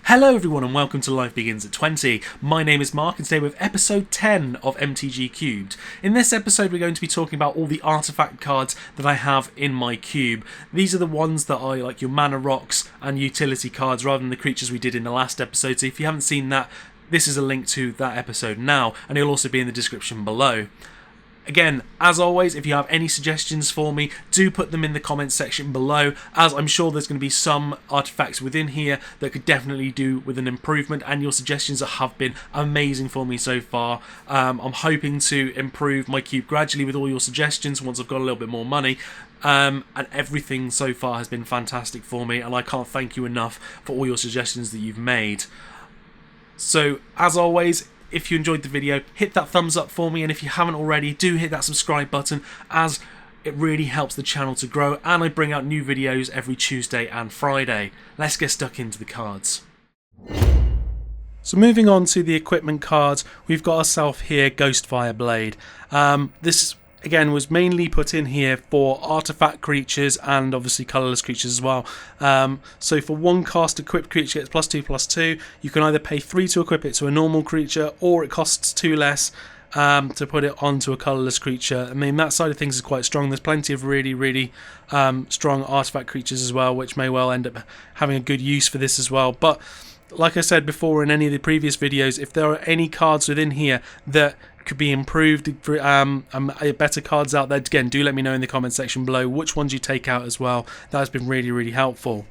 Hello everyone and welcome to Life Begins at 20. My name is Mark and today we're with episode 10 of MTG Cubed. In this episode we're going to be talking about all the artifact cards that I have in my cube. These are the ones that are like your mana rocks and utility cards rather than the creatures we did in the last episode. So if you haven't seen that, this is a link to that episode now and it'll also be in the description below. Again, as always, if you have any suggestions for me, do put them in the comments section below, as I'm sure there's going to be some artifacts within here that could definitely do with an improvement, and your suggestions have been amazing for me so far. I'm hoping to improve my cube gradually with all your suggestions once I've got a little bit more money. And everything so far has been fantastic for me, and I can't thank you enough for all your suggestions that you've made. So, as always, if you enjoyed the video, hit that thumbs up for me, and if you haven't already, do hit that subscribe button, as it really helps the channel to grow, and I bring out new videos every Tuesday and Friday. Let's get stuck into the cards. So moving on to the equipment cards, we've got ourselves here Ghostfire Blade. This again was mainly put in here for artifact creatures and obviously colourless creatures as well. So for one cast, equipped creature gets +2/+2. You can either pay 3 to equip it to a normal creature, or it costs 2 less to put it onto a colourless creature. I mean, that side of things is quite strong. There's plenty of really strong artifact creatures as well, which may well end up having a good use for this as well. But like I said before in any of the previous videos, if there are any cards within here that could be improved, better cards out there, again, do let me know in the comment section below which ones you take out as well. That has been really helpful.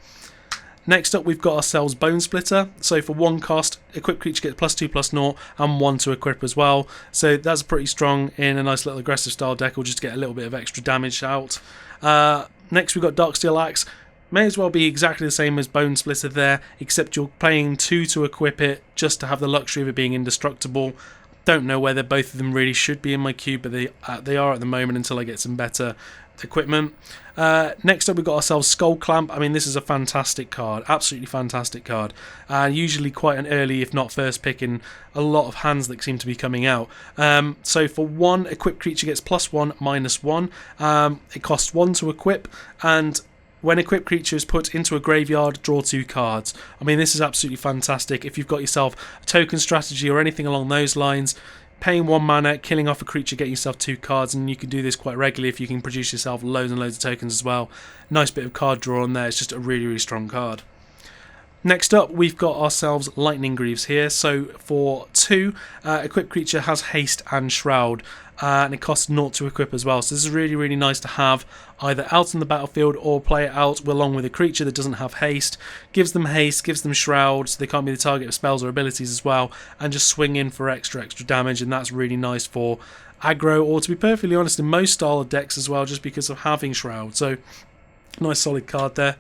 Next up, we've got ourselves Bone Splitter. So for one cost, equipped creature gets +2/+0 and 1 to equip as well. So that's pretty strong in a nice little aggressive style deck, or just get a little bit of extra damage out. Next, we've got Darksteel Axe. May as well be exactly the same as Bone Splitter there, except you're paying 2 to equip it just to have the luxury of it being indestructible. Don't know whether both of them really should be in my cube, but they are at the moment until I get some better equipment. Next up, we've got ourselves Skull Clamp. I mean, this is a fantastic card, absolutely fantastic card. Usually quite an early, if not first pick in a lot of hands that seem to be coming out. So for one, equipped creature gets +1/-1. It costs 1 to equip, and when equipped creature is put into a graveyard, draw 2 cards. I mean, this is absolutely fantastic. If you've got yourself a token strategy or anything along those lines, paying 1 mana, killing off a creature, get yourself 2 cards, and you can do this quite regularly if you can produce yourself loads and loads of tokens as well. Nice bit of card draw on there. It's just a really strong card. Next up, we've got ourselves Lightning Greaves here. So for 2, equipped creature has haste and shroud, and it costs 0 to equip as well. So this is really nice to have either out on the battlefield or play it out along with a creature that doesn't have haste. Gives them haste, gives them shroud, so they can't be the target of spells or abilities as well, and just swing in for extra damage, and that's really nice for aggro, or to be perfectly honest, in most style of decks as well, just because of having shroud. So nice solid card there.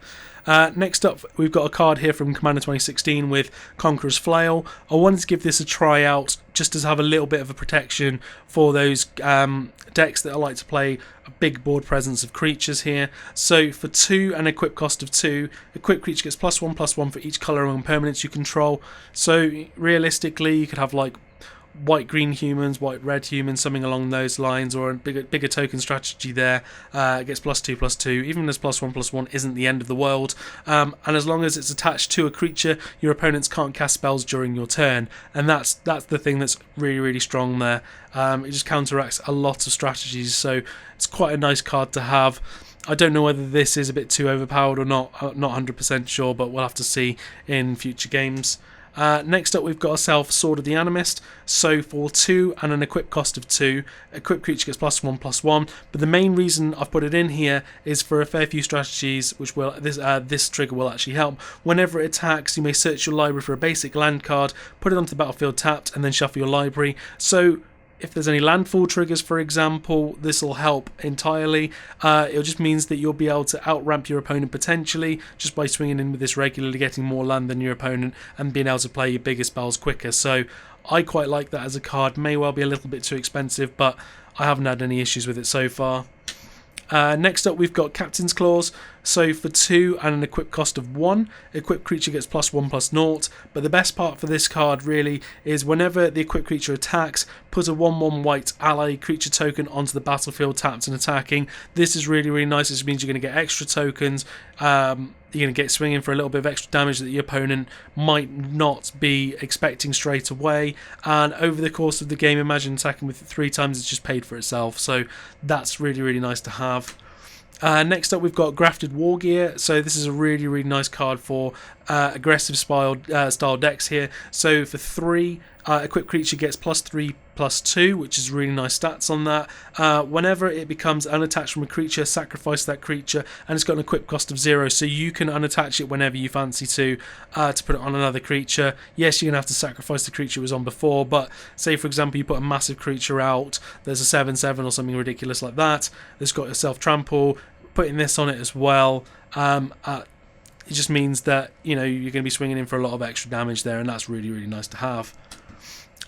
Next up, we've got a card here from Commander 2016 with Conqueror's Flail. I wanted to give this a try out just to have a little bit of a protection for those decks that I like to play a big board presence of creatures here. So for 2 and equip cost of 2, equipped creature gets +1/+1 for each colour and permanents you control. So realistically, you could have like white-green humans, white-red humans, something along those lines, or a bigger token strategy there. It gets +2/+2. Even as +1/+1 isn't the end of the world, and as long as it's attached to a creature, your opponents can't cast spells during your turn, and that's the thing that's really strong there. It just counteracts a lot of strategies, so it's quite a nice card to have. I don't know whether this is a bit too overpowered or not. I'm not 100% sure, but we'll have to see in future games. Next up, we've got ourselves Sword of the Animist. So for 2 and an equip cost of 2, equipped creature gets +1/+1. But the main reason I've put it in here is for a fair few strategies, which will this trigger will actually help. Whenever it attacks, you may search your library for a basic land card, put it onto the battlefield tapped, and then shuffle your library. So if there's any landfall triggers, for example, this will help entirely. It just means that you'll be able to outramp your opponent potentially just by swinging in with this regularly, getting more land than your opponent, and being able to play your bigger spells quicker. So I quite like that as a card. May well be a little bit too expensive, but I haven't had any issues with it so far. Next up, we've got Captain's Claws. So for 2 and an equip cost of 1, equipped creature gets +1/+0. But the best part for this card really is whenever the equipped creature attacks, put a 1/1 white ally creature token onto the battlefield tapped and attacking. This is really nice. This means you're going to get extra tokens. you're going to get swinging for a little bit of extra damage that your opponent might not be expecting straight away. And over the course of the game, imagine attacking with it 3 times, it's just paid for itself. So that's really, really nice to have. Next up, we've got Grafted War Gear. So this is a really, really nice card for aggressive style decks here. So for 3, equipped creature gets +3/+2, which is really nice stats on that. Whenever it becomes unattached from a creature, sacrifice that creature, and it's got an equip cost of 0, so you can unattach it whenever you fancy to put it on another creature. Yes, you're going to have to sacrifice the creature it was on before, but say for example you put a massive creature out, there's a 7/7 or something ridiculous like that, that's got a self-trample, putting this on it as well, it just means that, you know, you're going to be swinging in for a lot of extra damage there, and that's really, really nice to have.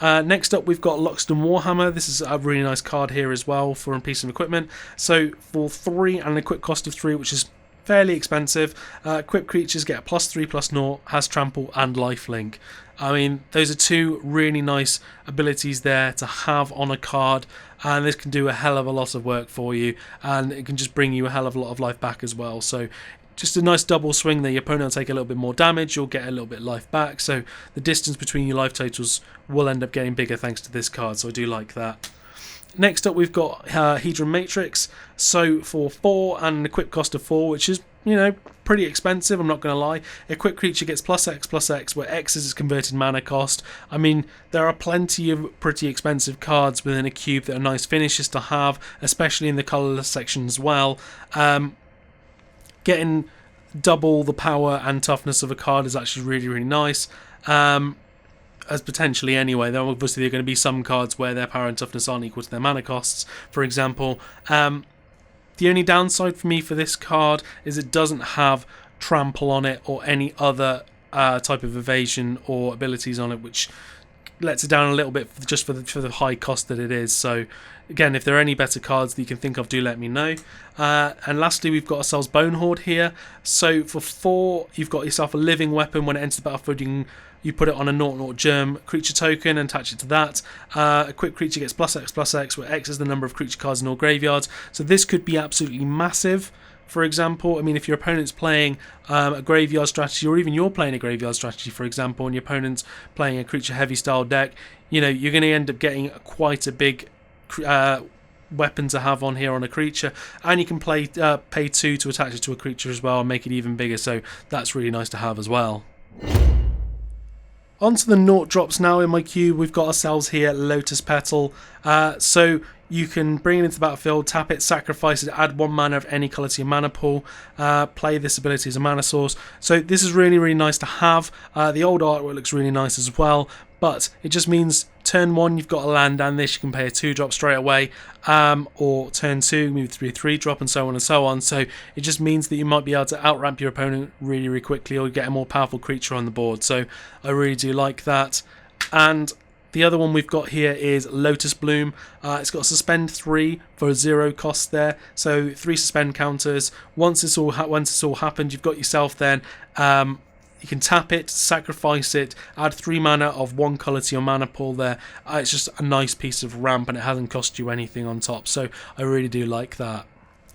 Next up, we've got Loxton Warhammer. This is a really nice card here as well for a piece of equipment. So for 3 and an equip cost of 3, which is fairly expensive, equipped creatures get a +3/+0, has trample and lifelink. I mean, those are 2 really nice abilities there to have on a card, and this can do a hell of a lot of work for you, and it can just bring you a hell of a lot of life back as well. So just a nice double swing there. Your opponent will take a little bit more damage, you'll get a little bit of life back, so the distance between your life totals will end up getting bigger thanks to this card, so I do like that. Next up, we've got Hedron Matrix. So for 4 and an equip cost of 4, which is, you know, pretty expensive, I'm not going to lie. Equipped creature gets +X/+X, where X is its converted mana cost. I mean, there are plenty of pretty expensive cards within a cube that are nice finishes to have, especially in the colourless section as well. Getting double the power and toughness of a card is actually really, really nice. As potentially anyway, there obviously are going to be some cards where their power and toughness aren't equal to their mana costs, for example. The only downside for me for this card is it doesn't have trample on it or any other type of evasion or abilities on it, which lets it down a little bit just for the high cost that it is. So again, if there are any better cards that you can think of, do let me know. And lastly, we've got ourselves Bone Horde here. So for 4, you've got yourself a living weapon. When it enters the battlefield, you put it on a 0/0 germ creature token and attach it to that. Equipped creature gets +X/+X, where X is the number of creature cards in all graveyards. So this could be absolutely massive. For example, I mean, if your opponent's playing a graveyard strategy, or even you're playing a graveyard strategy, for example, and your opponent's playing a creature-heavy style deck, you know, you're going to end up getting quite a big weapon to have on here on a creature, and you can pay 2 to attach it to a creature as well and make it even bigger, so that's really nice to have as well. On to the naught drops now in my cube. We've got ourselves here Lotus Petal. So you can bring it into the battlefield, tap it, sacrifice it, add 1 mana of any colour to your mana pool, play this ability as a mana source. So this is really, really nice to have. The old artwork looks really nice as well, but it just means turn 1 you've got a land, and this you can pay a 2-drop straight away, or turn 2 move to be a 3-drop, and so on and so on. So it just means that you might be able to outramp your opponent really, really quickly, or get a more powerful creature on the board. So I really do like that. And the other one we've got here is Lotus Bloom. It's got a suspend 3 for a 0 cost there, so 3 suspend counters. Once it's all happened, you've got yourself then. You can tap it, sacrifice it, add 3 mana of 1 colour to your mana pool there. It's just a nice piece of ramp, and it hasn't cost you anything on top, so I really do like that.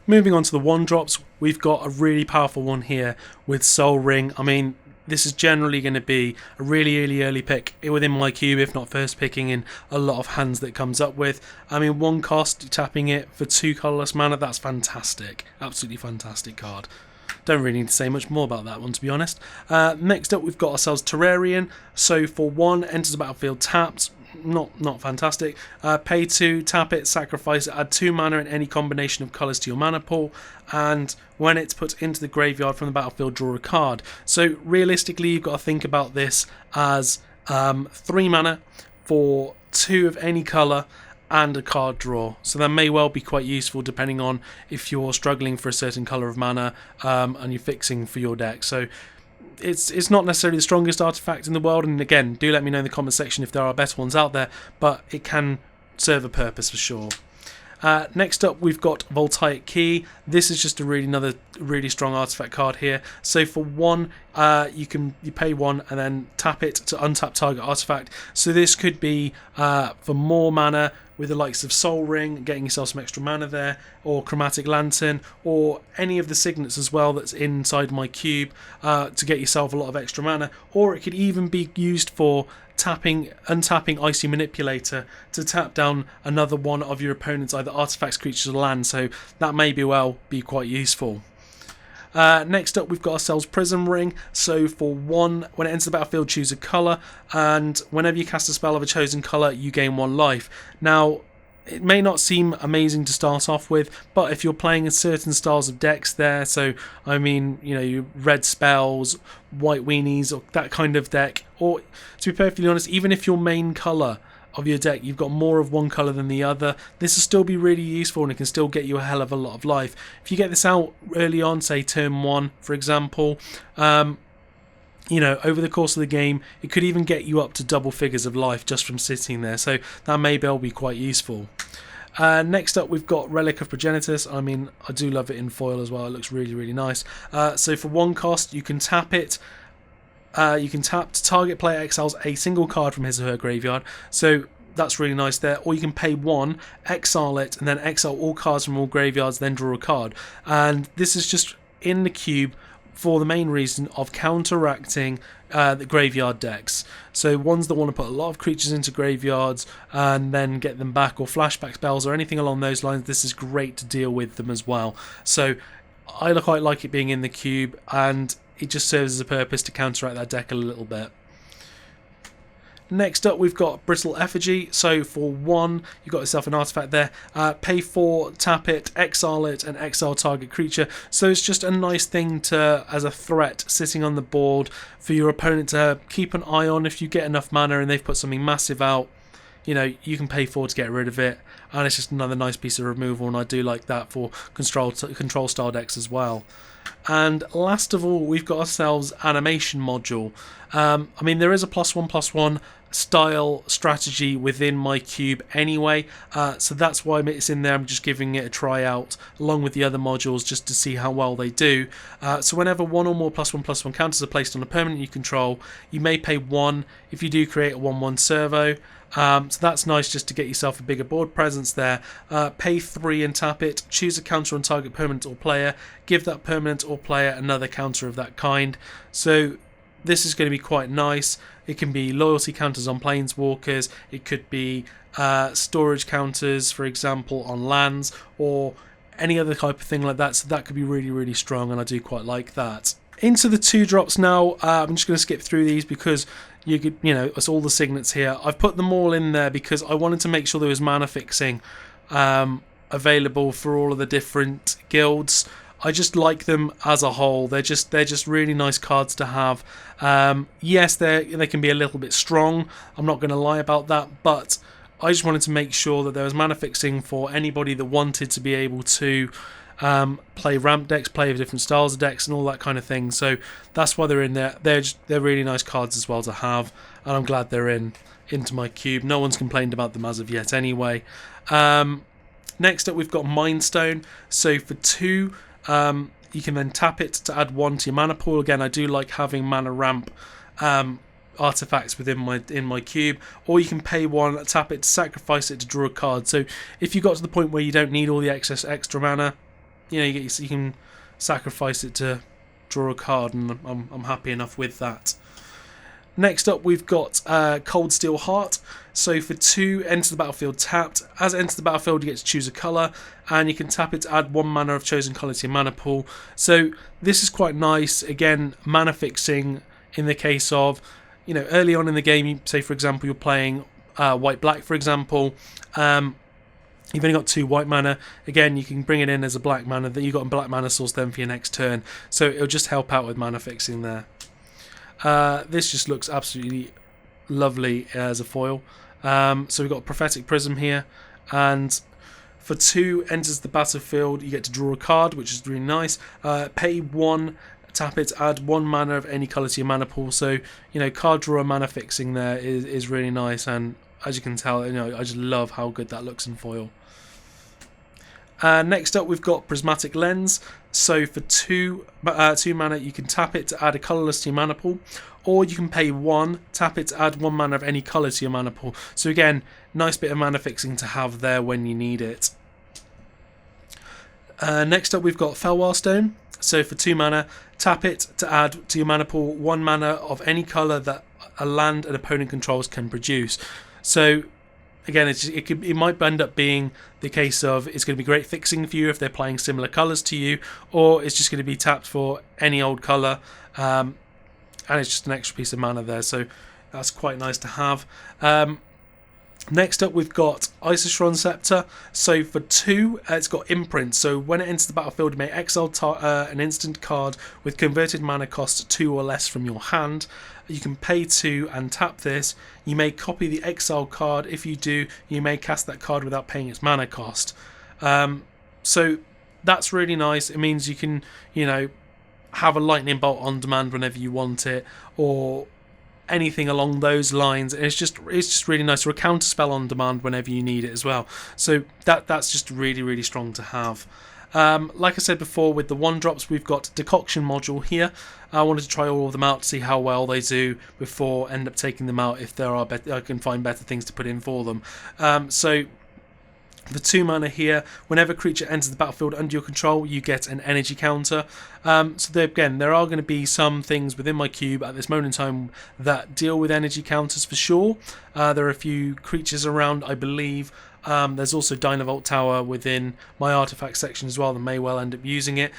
Moving on to the 1-drops, we've got a really powerful one here with Soul Ring. I mean, this is generally going to be a really, really early pick within my cube, if not first picking in a lot of hands that it comes up with. I mean, 1 cost, tapping it for 2 colourless mana, that's fantastic. Absolutely fantastic card. Don't really need to say much more about that one, to be honest. Next up, we've got ourselves Terrarian. So for 1, enters the battlefield tapped. Not fantastic. Pay 2, tap it, sacrifice it, add 2 mana in any combination of colours to your mana pool, and when it's put into the graveyard from the battlefield, draw a card. So realistically, you've got to think about this as 3 mana for 2 of any colour and a card draw. So that may well be quite useful depending on if you're struggling for a certain colour of mana and you're fixing for your deck. So it's not necessarily the strongest artifact in the world, and again, do let me know in the comment section if there are better ones out there, but it can serve a purpose for sure. Next up, we've got Voltaic Key. This is just a really really strong artifact card here. So for 1, you pay 1 and then tap it to untap target artifact. So this could be for more mana with the likes of Soul Ring, getting yourself some extra mana there, or Chromatic Lantern, or any of the signets as well that's inside my cube to get yourself a lot of extra mana. Or it could even be used for untapping Icy Manipulator to tap down another one of your opponent's either artifacts, creatures, or land. So that may be quite useful. Next up, we've got ourselves Prism Ring. So for 1, when it enters the battlefield, choose a colour, and whenever you cast a spell of a chosen colour, you gain 1 life. Now, it may not seem amazing to start off with, but if you're playing in certain styles of decks there, so I mean, your red spells, white weenies, or that kind of deck, or to be perfectly honest, even if your main colour of your deck, you've got more of one colour than the other, this will still be really useful and it can still get you a hell of a lot of life. If you get this out early on, say turn 1 for example, over the course of the game, it could even get you up to double figures of life just from sitting there, so that may well be quite useful. Next up, we've got Relic of Progenitus. I mean, I do love it in foil as well, it looks really, really nice. So for 1 cost, you can tap it. You can tap to target player exiles a single card from his or her graveyard, so that's really nice there. Or you can pay 1, exile it, and then exile all cards from all graveyards, then draw a card. And this is just in the cube for the main reason of counteracting the graveyard decks. So ones that want to put a lot of creatures into graveyards and then get them back, or flashback spells or anything along those lines, this is great to deal with them as well. So I quite like it being in the cube, and it just serves as a purpose to counteract that deck a little bit. Next up, we've got Brittle Effigy. So for 1, you've got yourself an artifact there. Pay 4, tap it, exile it, and exile target creature. So it's just a nice thing to, as a threat, sitting on the board for your opponent to keep an eye on. If you get enough mana and they've put something massive out, you can pay 4 to get rid of it, and it's just another nice piece of removal, and I do like that for control style decks as well. And last of all, we've got ourselves Animation Module. I mean, there is a +1/+1 style strategy within my cube anyway, so that's why it's in there. I'm just giving it a try out along with the other modules just to see how well they do. So whenever 1 or more +1/+1 counters are placed on a permanent you control, you may pay 1 if you do create a 1/1 servo. So that's nice just to get yourself a bigger board presence there. Pay 3 and tap it, choose a counter on target permanent or player, give that permanent or player another counter of that kind. So this is going to be quite nice. It can be loyalty counters on planeswalkers, it could be storage counters, for example, on lands, or any other type of thing like that, so that could be really, really strong, and I do quite like that. Into the 2-drops now. I'm just going to skip through these because it's all the signets here. I've put them all in there because I wanted to make sure there was mana fixing available for all of the different guilds. I just like them as a whole. They're just really nice cards to have. Yes, they can be a little bit strong. I'm not going to lie about that, but I just wanted to make sure that there was mana fixing for anybody that wanted to be able to play ramp decks, play different styles of decks, and all that kind of thing. So that's why they're in there. They're really nice cards as well to have, and I'm glad they're into my cube. No one's complained about them as of yet, anyway. Next up, we've got Mind Stone. So for 2. You can then tap it to add 1 to your mana pool. Again, I do like having mana ramp artifacts within my cube. Or you can pay 1, tap it to sacrifice it to draw a card. So if you got to the point where you don't need all the extra mana, you can sacrifice it to draw a card, and I'm happy enough with that. Next up, we've got Cold Steel Heart. So for 2, enter the battlefield tapped. As it enters the battlefield, you get to choose a colour, and you can tap it to add 1 mana of chosen colour to your mana pool. So this is quite nice. Again, mana fixing in the case of, early on in the game, say for example you're playing white-black, for example. You've only got 2 white mana. Again, you can bring it in as a black mana. That you've got a black mana source then for your next turn. So it'll just help out with mana fixing there. This just looks absolutely lovely as a foil. So we've got Prophetic Prism here, and for 2, enters the battlefield, you get to draw a card, which is really nice. Pay 1, tap it, add 1 mana of any colour to your mana pool. So card draw mana fixing there is really nice, and as you can tell, I just love how good that looks in foil. Next up, we've got Prismatic Lens. So for two mana, you can tap it to add a colourless to your mana pool, or you can pay 1, tap it to add 1 mana of any colour to your mana pool. So again, nice bit of mana fixing to have there when you need it. Next up, we've got Felwar Stone. So for 2 mana, tap it to add to your mana pool 1 mana of any colour that a land an opponent controls can produce. So again, it might end up being the case of it's going to be great fixing for you if they're playing similar colours to you, or it's just going to be tapped for any old colour, and it's just an extra piece of mana there, so that's quite nice to have. Next up, we've got Isotron Scepter. So for 2, it's got Imprint. So when it enters the battlefield, you may exile an instant card with converted mana cost 2 or less from your hand. You can pay 2 and tap this. You may copy the exile card. If you do, you may cast that card without paying its mana cost. So that's really nice. It means you can, have a lightning bolt on demand whenever you want it, or anything along those lines. And it's just really nice, or a counter spell on demand whenever you need it as well. So that's just really, really strong to have. Like I said before, with the 1-drops, we've got Decoction module here. I wanted to try all of them out to see how well they do before end up taking them out if there are I can find better things to put in for them. So the 2 mana here, whenever a creature enters the battlefield under your control, you get an energy counter. So there are going to be some things within my cube at this moment in time that deal with energy counters for sure. There are a few creatures around, I believe. There's also Dynavolt Tower within my artifact section as well that may well end up using it.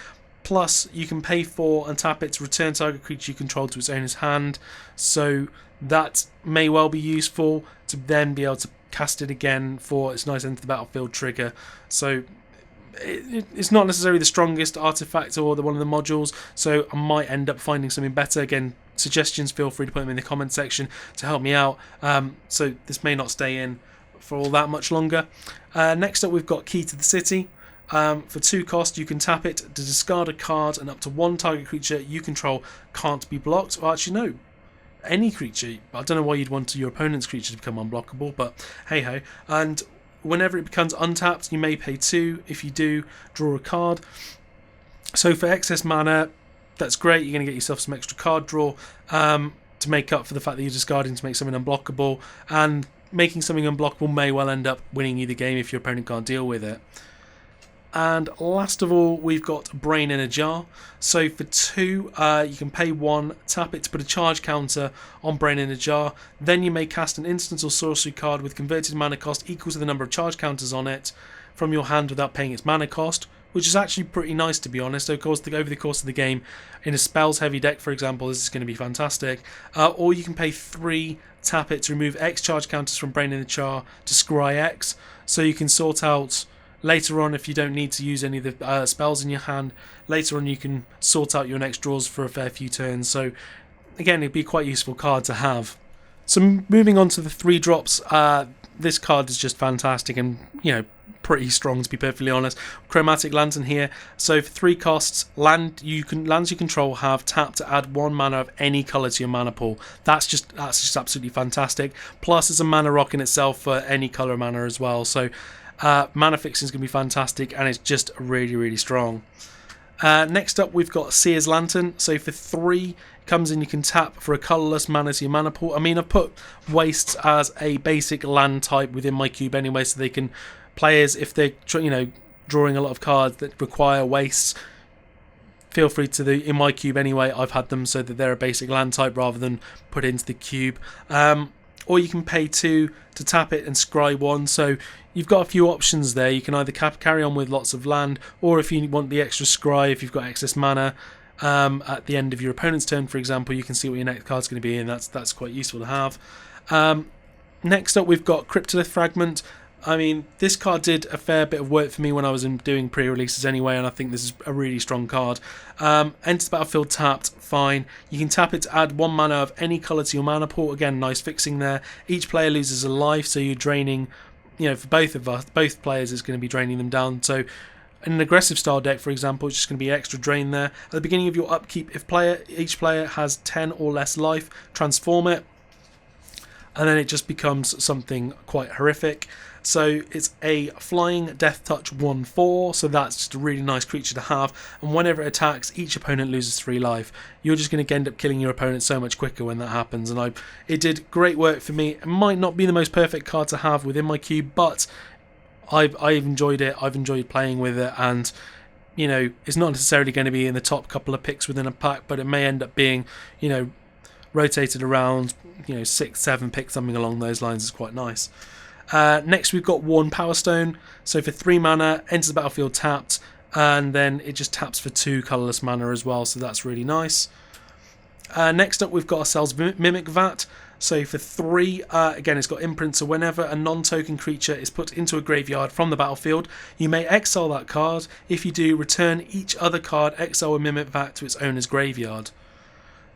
Plus, you can pay 4 and tap it to return target creature you control to its owner's hand. So that may well be useful to then be able to cast it again for its nice enter the battlefield trigger. So it's not necessarily the strongest artifact or one of the modules, so I might end up finding something better. Again, suggestions, feel free to put them in the comment section to help me out. So this may not stay in for all that much longer. Next up, we've got Key to the City. For 2 cost, you can tap it to discard a card, and up to 1 target creature you control can't be blocked. Well, actually, no. Any creature. I don't know why you'd want your opponent's creature to become unblockable, but hey-ho. And whenever it becomes untapped, you may pay 2. If you do, draw a card. So for excess mana, that's great. You're going to get yourself some extra card draw to make up for the fact that you're discarding to make something unblockable, and making something unblockable may well end up winning you the game if your opponent can't deal with it. And last of all, we've got Brain in a Jar. So for 2, you can pay 1, tap it to put a charge counter on Brain in a Jar. Then you may cast an instant or sorcery card with converted mana cost equal to the number of charge counters on it from your hand without paying its mana cost, which is actually pretty nice, to be honest. Of course, over the course of the game, in a spells heavy deck, for example, this is going to be fantastic. Or you can pay 3, tap it to remove X charge counters from Brain in a Jar to scry X, so you can sort out later on, if you don't need to use any of the spells in your hand, later on you can sort out your next draws for a fair few turns. So again, it'd be quite a useful card to have. So moving on to the 3-drops, this card is just fantastic and, pretty strong, to be perfectly honest. Chromatic Lantern here. So for 3 costs, lands you control have tap to add 1 mana of any colour to your mana pool. That's just absolutely fantastic. Plus, it's a mana rock in itself for any colour mana as well. So mana fixing is going to be fantastic, and it's just really, really strong. Next up, we've got Seer's Lantern. So for 3, it comes in, you can tap for a colourless mana to your mana pool. I mean, I've put Wastes as a basic land type within my cube anyway, so they can, players, if they're drawing a lot of cards that require wastes, feel free to in my cube anyway, I've had them so that they're a basic land type rather than put into the cube. Or you can pay 2 to tap it and scry 1. So you've got a few options there. You can either carry on with lots of land, or if you want the extra scry, if you've got excess mana, at the end of your opponent's turn, for example, you can see what your next card's going to be, and that's quite useful to have. Next up, we've got Cryptolith Fragment. I mean, this card did a fair bit of work for me when I was doing pre-releases anyway, and I think this is a really strong card. Enter the battlefield tapped, fine. You can tap it to add 1 mana of any colour to your mana pool. Again, nice fixing there. Each player loses a life, so you're draining, for both players, it's going to be draining them down. So in an aggressive style deck, for example, it's just going to be extra drain there. At the beginning of your upkeep, if each player has 10 or less life, transform it, and then it just becomes something quite horrific. So it's a flying death touch 1/4, so that's just a really nice creature to have, and whenever it attacks, each opponent loses 3 life. You're just going to end up killing your opponent so much quicker when that happens, and it did great work for me. It might not be the most perfect card to have within my cube, but I've enjoyed it. I've enjoyed playing with it, and you know, it's not necessarily going to be in the top couple of picks within a pack, but it may end up being, you know, rotated around, you know, 6, 7 picks, something along those lines is quite nice. Next we've got Worn Power Stone. So for 3 mana, enters the battlefield tapped, and then it just taps for 2 colourless mana as well, so that's really nice. Next up we've got ourselves Mimic Vat. So for 3, again it's got imprint, so whenever a non-token creature is put into a graveyard from the battlefield, you may exile that card. If you do, return each other card exile with Mimic Vat to its owner's graveyard.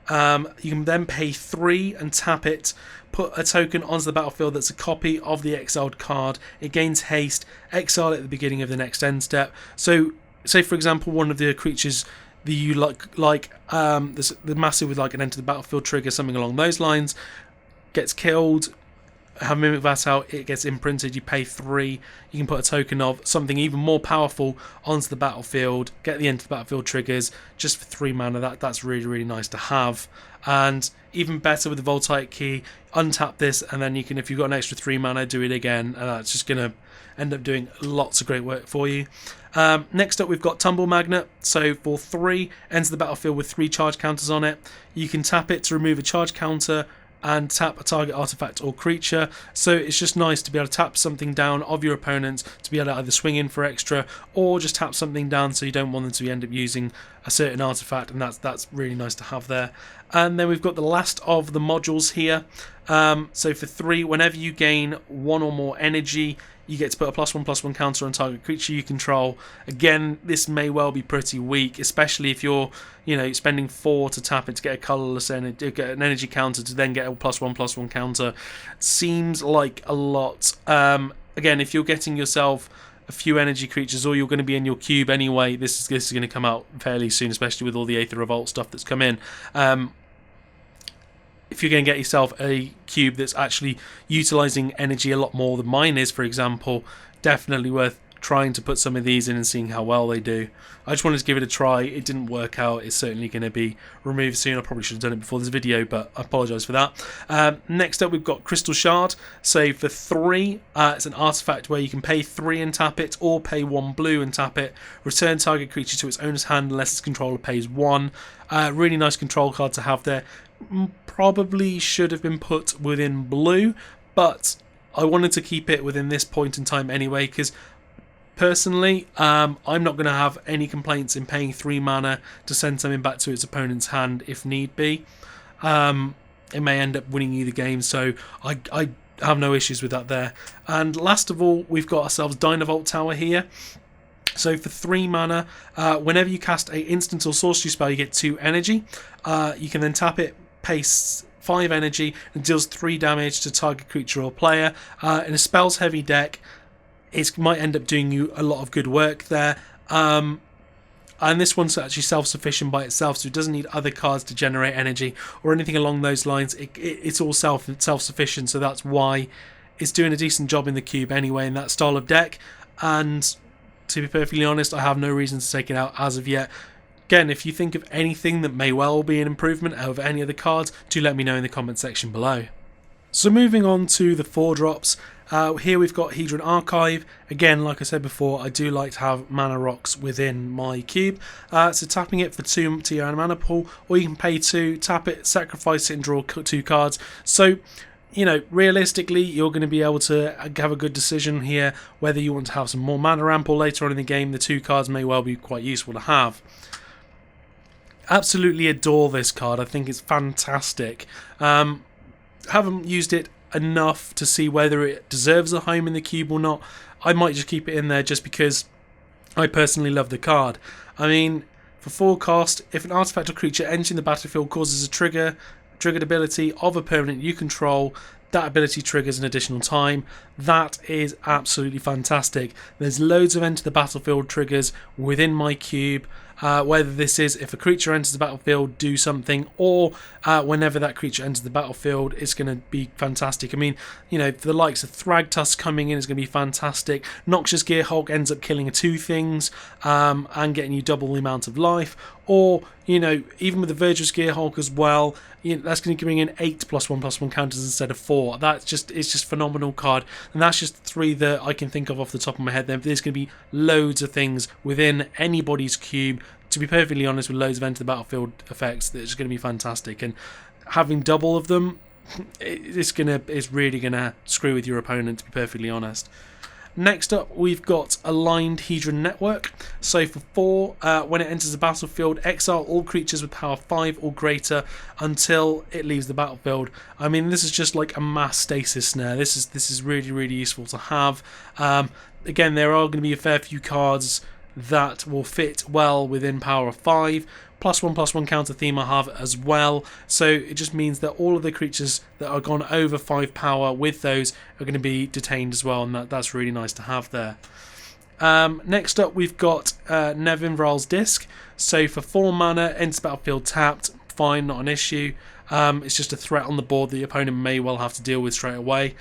You can then pay 3 and tap it, put a token onto the battlefield that's a copy of the exiled card. It gains haste, exile it at the beginning of the next end step. So say for example one of the creatures that you like the massive with like an enter the battlefield trigger, something along those lines, gets killed, have Mimic Vat out, it gets imprinted, you pay 3, you can put a token of something even more powerful onto the battlefield, get the enter the battlefield triggers just for 3 mana. That's really, really nice to have. And even better with the Voltaic Key, untap this, and then you can, if you've got an extra 3 mana, do it again, and that's just going to end up doing lots of great work for you. Next up we've got Tumble Magnet. So for 3, enter the battlefield with 3 charge counters on it. You can tap it to remove a charge counter and tap a target artifact or creature. So it's just nice to be able to tap something down of your opponents to be able to either swing in for extra or just tap something down so you don't want them to end up using a certain artifact, and that's really nice to have there. And then we've got the last of the modules here. So for 3, whenever you gain 1 or more energy, you get to put a +1/+1 counter on target creature you control. Again, this may well be pretty weak, especially if you're, you know, spending 4 to tap it to get a colourless energy, get an energy counter to then get a +1/+1 counter. Seems like a lot. Again, if you're getting yourself a few energy creatures, or you're going to be in your cube anyway, this is going to come out fairly soon, especially with all the Aether Revolt stuff that's come in. If you're going to get yourself a cube that's actually utilising energy a lot more than mine is, for example, definitely worth trying to put some of these in and seeing how well they do. I just wanted to give it a try. It didn't work out. It's certainly going to be removed soon. I probably should have done it before this video, but I apologise for that. Next up we've got Crystal Shard. So for 3, it's an artifact where you can pay 3 and tap it, or pay 1 blue and tap it. Return target creature to its owner's hand unless its controller pays 1. Really nice control card to have there. Probably should have been put within blue, but I wanted to keep it within this point in time anyway, because personally, I'm not going to have any complaints in paying 3 mana to send something back to its opponent's hand if need be. It may end up winning you the game, so I have no issues with that there. And last of all, we've got ourselves Dynavolt Tower here. So for 3 mana, whenever you cast a instant or sorcery spell, you get 2 energy. You can then tap it, pay 5 energy, and deals 3 damage to target creature or player. In a spells heavy deck, it might end up doing you a lot of good work there. And this one's actually self-sufficient by itself, so it doesn't need other cards to generate energy or anything along those lines. It's all self-sufficient, so that's why it's doing a decent job in the cube anyway in that style of deck. And to be perfectly honest, I have no reason to take it out as of yet. Again, if you think of anything that may well be an improvement over any other cards, do let me know in the comment section below. So moving on to the 4-drops, here we've got Hedron Archive. Again, like I said before, I do like to have mana rocks within my cube. So tapping it for 2 to your mana pool, or you can pay 2, tap it, sacrifice it and draw 2 cards. So, you know, realistically, you're going to be able to have a good decision here whether you want to have some more mana ramp, or later on in the game the 2 cards may well be quite useful to have. Absolutely adore this card. I think it's fantastic. Haven't used it enough to see whether it deserves a home in the cube or not. I might just keep it in there just because I personally love the card. I mean, for 4 cost, if an artifact or creature entering the battlefield causes a triggered ability of a permanent you control, that ability triggers an additional time. That is absolutely fantastic. There's loads of enter the battlefield triggers within my cube. whether this is if a creature enters the battlefield, do something, or whenever that creature enters the battlefield, it's going to be fantastic. I mean, for the likes of Thragtusk coming in is going to be fantastic. Noxious Gearhulk ends up killing 2 things and getting you double the amount of life. Or, even with the Virtuous Gearhulk as well, that's going to bring in 8 +1/+1 counters instead of 4. It's just phenomenal card. And that's just 3 that I can think of off the top of my head. There's going to be loads of things within anybody's cube, to be perfectly honest, with loads of enter the battlefield effects that's going to be fantastic. And having double of them, it's really going to screw with your opponent, to be perfectly honest. Next up, we've got Aligned Hedron Network. So for 4, when it enters the battlefield, exile all creatures with power 5 or greater until it leaves the battlefield. I mean, this is just like a mass stasis snare. This is really, really useful to have. Again, there are going to be a fair few cards that will fit well within power 5. +1/+1 counter theme I have as well, so it just means that all of the creatures that are gone over 5 power with those are going to be detained as well, and that's really nice to have there. Next up, we've got Nevinvral's Disc. So for 4 mana, enters battlefield tapped, fine, not an issue. It's just a threat on the board that the opponent may well have to deal with straight away.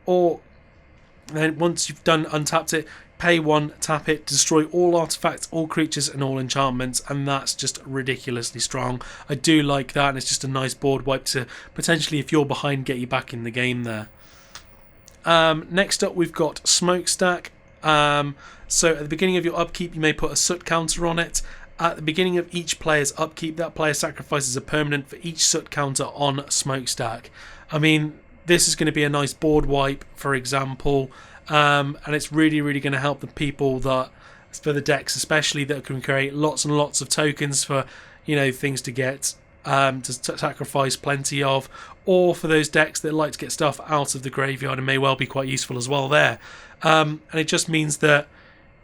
Or then once you've done untapped it, pay 1, tap it, destroy all artifacts, all creatures, and all enchantments, and that's just ridiculously strong. I do like that, and it's just a nice board wipe to potentially, if you're behind, get you back in the game there. Next up, we've got Smokestack. So at the beginning of your upkeep, you may put a soot counter on it. At the beginning of each player's upkeep, that player sacrifices a permanent for each soot counter on Smokestack. I mean, this is going to be a nice board wipe, for example. And it's really, really going to help the people for the decks especially, that can create lots and lots of tokens for, things to get, to sacrifice plenty of, or for those decks that like to get stuff out of the graveyard, and may well be quite useful as well there. And it just means that,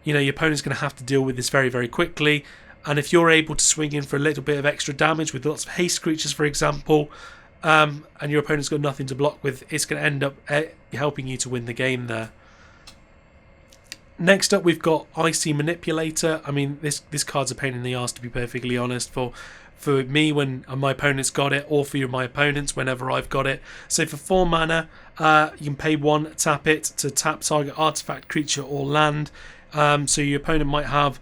your opponent's going to have to deal with this very, very quickly. And if you're able to swing in for a little bit of extra damage with lots of haste creatures, for example, and your opponent's got nothing to block with, it's going to end up helping you to win the game there. Next up, we've got Icy Manipulator. I mean, this card's a pain in the arse, to be perfectly honest, for me when my opponent's got it, or for my opponents whenever I've got it. So for 4 mana, you can pay 1, tap it to tap target artifact, creature, or land. So your opponent might have,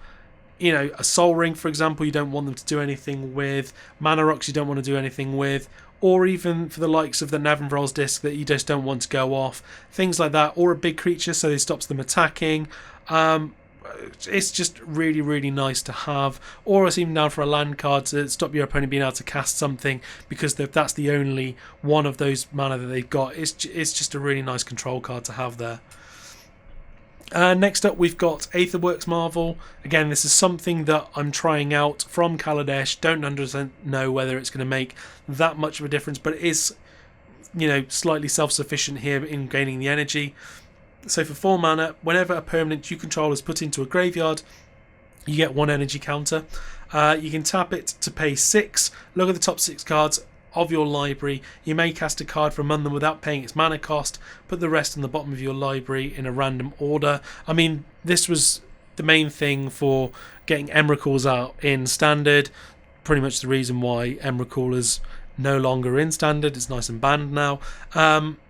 a Soul Ring, for example, you don't want them to do anything with. Mana Rocks you don't want to do anything with. Or even for the likes of the Nevinvral's Disc that you just don't want to go off. Things like that. Or a big creature, so it stops them attacking. It's just really, really nice to have. Or it's even down for a land card to stop your opponent being able to cast something, because that's the only one of those mana that they've got. It's just a really nice control card to have there. Next up, we've got Aetherworks Marvel. Again, this is something that I'm trying out from Kaladesh. Don't 100% know whether it's going to make that much of a difference, but it is, slightly self-sufficient here in gaining the energy. So for 4 mana, whenever a permanent you control is put into a graveyard, you get 1 energy counter. You can tap it to pay 6. Look at the top 6 cards of your library. You may cast a card from among them without paying its mana cost. Put the rest on the bottom of your library in a random order. I mean, this was the main thing for getting Emrakul's out in Standard. Pretty much the reason why Emrakul is no longer in Standard. It's nice and banned now.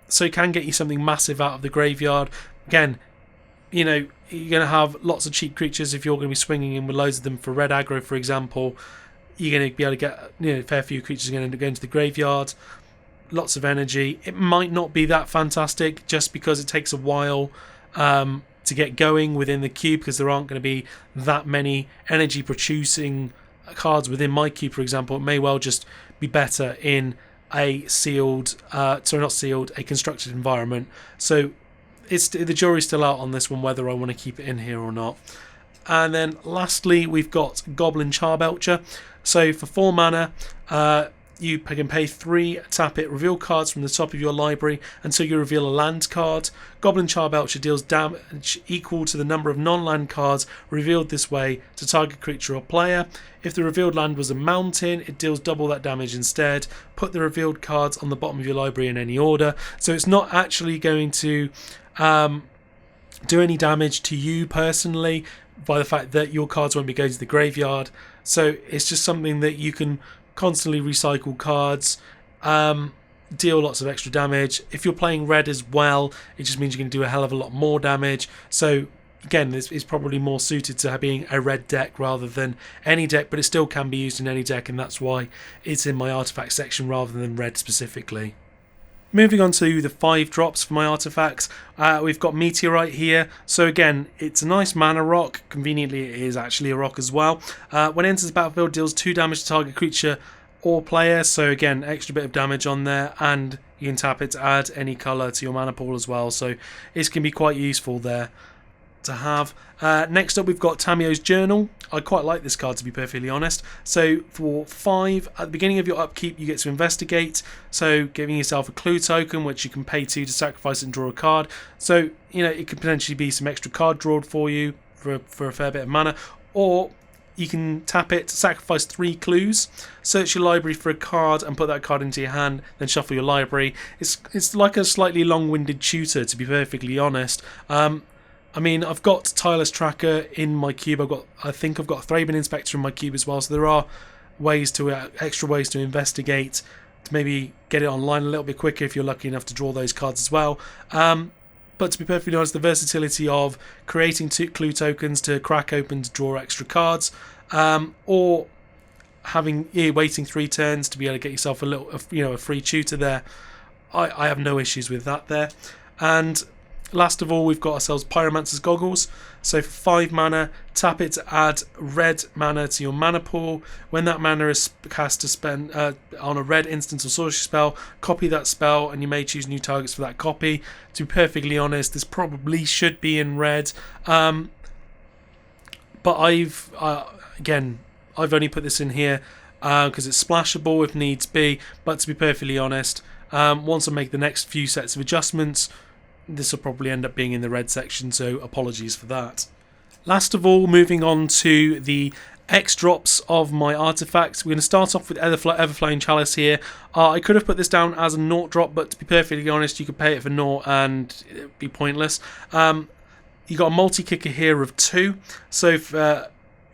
So it can get you something massive out of the graveyard. Again, you're going to have lots of cheap creatures if you're going to be swinging in with loads of them for red aggro, for example. You're going to be able to get a fair few creatures going to go into the graveyard. Lots of energy. It might not be that fantastic just because it takes a while to get going within the cube, because there aren't going to be that many energy producing cards within my cube, for example. It may well just be better in a a constructed environment. So the jury's still out on this one, whether I want to keep it in here or not. And then lastly, we've got Goblin Charbelcher. So for 4 mana, you can pay 3, tap it, reveal cards from the top of your library until you reveal a land card. Goblin Charbelcher deals damage equal to the number of non-land cards revealed this way to target creature or player. If the revealed land was a mountain, it deals double that damage instead. Put the revealed cards on the bottom of your library in any order. So it's not actually going to do any damage to you personally, by the fact that your cards won't be going to the graveyard. So it's just something that you can constantly recycle cards, deal lots of extra damage. If you're playing red as well, it just means you're going to do a hell of a lot more damage. So again, it's probably more suited to being a red deck rather than any deck, but it still can be used in any deck, and that's why it's in my artifact section rather than red specifically. Moving on to the 5 drops for my artifacts, we've got Meteorite here. So again, it's a nice mana rock. Conveniently, it is actually a rock as well. When it enters the battlefield, deals 2 damage to target creature or player. So again, extra bit of damage on there, and you can tap it to add any colour to your mana pool as well. So it's going to be quite useful there to have. Next up, we've got Tamio's Journal. I quite like this card, to be perfectly honest. So for 5, at the beginning of your upkeep, you get to investigate, so giving yourself a clue token which you can pay to sacrifice and draw a card. So it could potentially be some extra card drawn for you for a fair bit of mana, or you can tap it, sacrifice 3 clues, search your library for a card and put that card into your hand, then shuffle your library. It's like a slightly long-winded tutor, to be perfectly honest. I mean, I've got Tireless Tracker in my cube. I think I've got Thraben Inspector in my cube as well. So there are extra ways to investigate, to maybe get it online a little bit quicker if you're lucky enough to draw those cards as well. But to be perfectly honest, the versatility of creating 2 clue tokens to crack open to draw extra cards, or waiting 3 turns to be able to get yourself a free tutor there, I have no issues with that there. And last of all, we've got ourselves Pyromancer's Goggles. So for 5 mana, tap it to add red mana to your mana pool. When that mana is cast to spend on a red instance or sorcery spell, copy that spell, and you may choose new targets for that copy. To be perfectly honest, this probably should be in red, but I've only put this in here because it's splashable if needs be. But to be perfectly honest, once I make the next few sets of adjustments, this will probably end up being in the red section, so apologies for that. Last of all, moving on to the X drops of my artifacts. We're going to start off with Everflowing Chalice here. I could have put this down as a 0 drop, but to be perfectly honest, you could pay it for 0 and it'd be pointless. You got a multi-kicker here of 2, so if,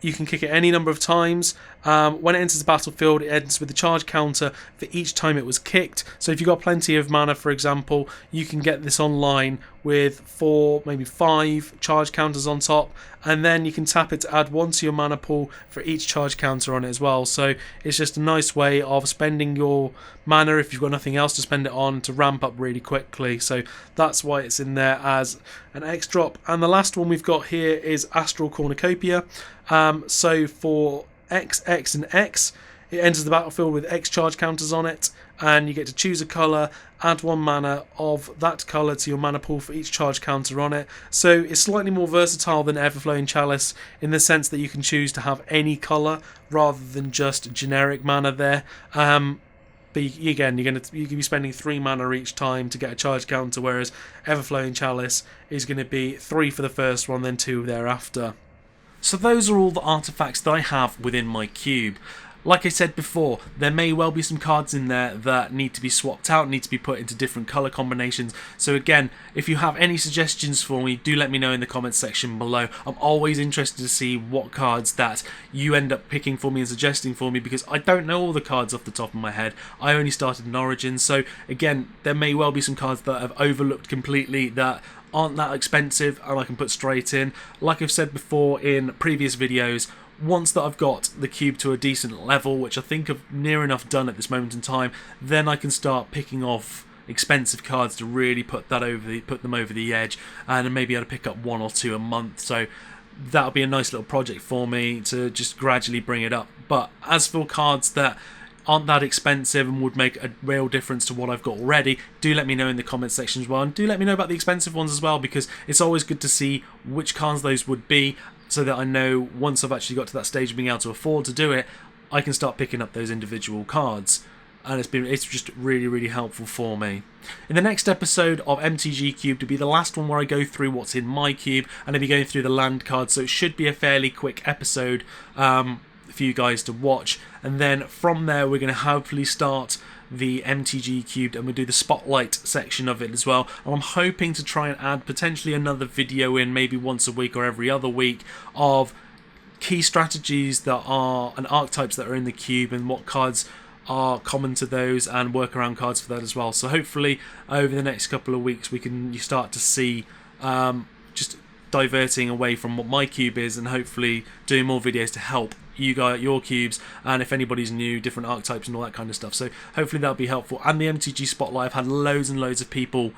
you can kick it any number of times. When it enters the battlefield, it ends with a charge counter for each time it was kicked. So if you've got plenty of mana, for example, you can get this online with 4, maybe 5 charge counters on top, and then you can tap it to add 1 to your mana pool for each charge counter on it as well. So it's just a nice way of spending your mana, if you've got nothing else to spend it on, to ramp up really quickly. So that's why it's in there as an X drop. And the last one we've got here is Astral Cornucopia. So for X, X and X, it enters the battlefield with X charge counters on it, and you get to choose a colour, add 1 mana of that colour to your mana pool for each charge counter on it. So it's slightly more versatile than Everflowing Chalice in the sense that you can choose to have any colour rather than just generic mana there. But again, you can be spending 3 mana each time to get a charge counter, whereas Everflowing Chalice is going to be 3 for the first one, then 2 thereafter. So those are all the artifacts that I have within my cube. Like I said before, there may well be some cards in there that need to be swapped out, need to be put into different colour combinations. So again, if you have any suggestions for me, do let me know in the comments section below. I'm always interested to see what cards that you end up picking for me and suggesting for me, because I don't know all the cards off the top of my head. I only started in Origins, so again, there may well be some cards that I've overlooked completely that aren't that expensive and I can put straight in. Like I've said before in previous videos, once that I've got the cube to a decent level, which I think I've near enough done at this moment in time, then I can start picking off expensive cards to really put them over the edge, and maybe able to pick up 1 or 2 a month. So that'll be a nice little project for me to just gradually bring it up. But as for cards that aren't that expensive and would make a real difference to what I've got already, do let me know in the comments section as well, and do let me know about the expensive ones as well, because it's always good to see which cards those would be, so that I know once I've actually got to that stage of being able to afford to do it, I can start picking up those individual cards. And it's just really, really helpful for me. In the next episode of MTG Cubed, to be the last one where I go through what's in my cube, and I'll be going through the land cards, so it should be a fairly quick episode for you guys to watch. And then from there, we're going to hopefully start the MTG Cubed, and we'll do the spotlight section of it as well. And I'm hoping to try and add potentially another video in, maybe once a week or every other week, of key strategies that are and archetypes that are in the cube and what cards are common to those, and workaround cards for that as well. So hopefully over the next couple of weeks we can start to see just diverting away from what my cube is, and hopefully doing more videos to help you guys, your cubes, and if anybody's new, different archetypes and all that kind of stuff. So hopefully that'll be helpful. And the MTG Spotlight, I've had loads and loads of people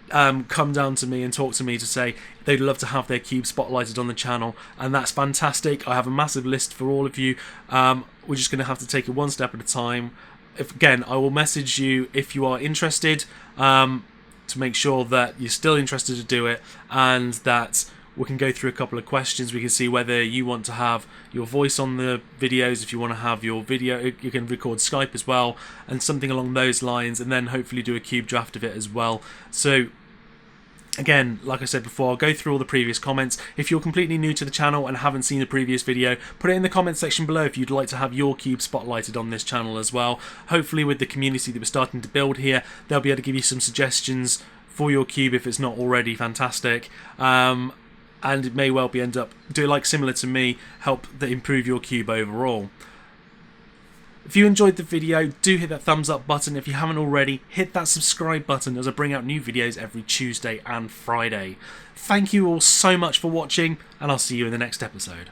come down to me and talk to me to say they'd love to have their cube spotlighted on the channel, and that's fantastic. I have a massive list for all of you. We're just going to have to take it one step at a time. Again, I will message you if you are interested, to make sure that you're still interested to do it, and that we can go through a couple of questions. We can see whether you want to have your voice on the videos. If you want to have your video, you can record Skype as well, and something along those lines, and then hopefully do a cube draft of it as well. So again, like I said before, I'll go through all the previous comments. If you're completely new to the channel and haven't seen the previous video, put it in the comment section below if you'd like to have your cube spotlighted on this channel as well. Hopefully with the community that we're starting to build here, they'll be able to give you some suggestions for your cube if it's not already fantastic. And it may well be end up do like similar to me, help improve your cube overall. If you enjoyed the video, do hit that thumbs up button. If you haven't already, hit that subscribe button, as I bring out new videos every Tuesday and Friday. Thank you all so much for watching, and I'll see you in the next episode.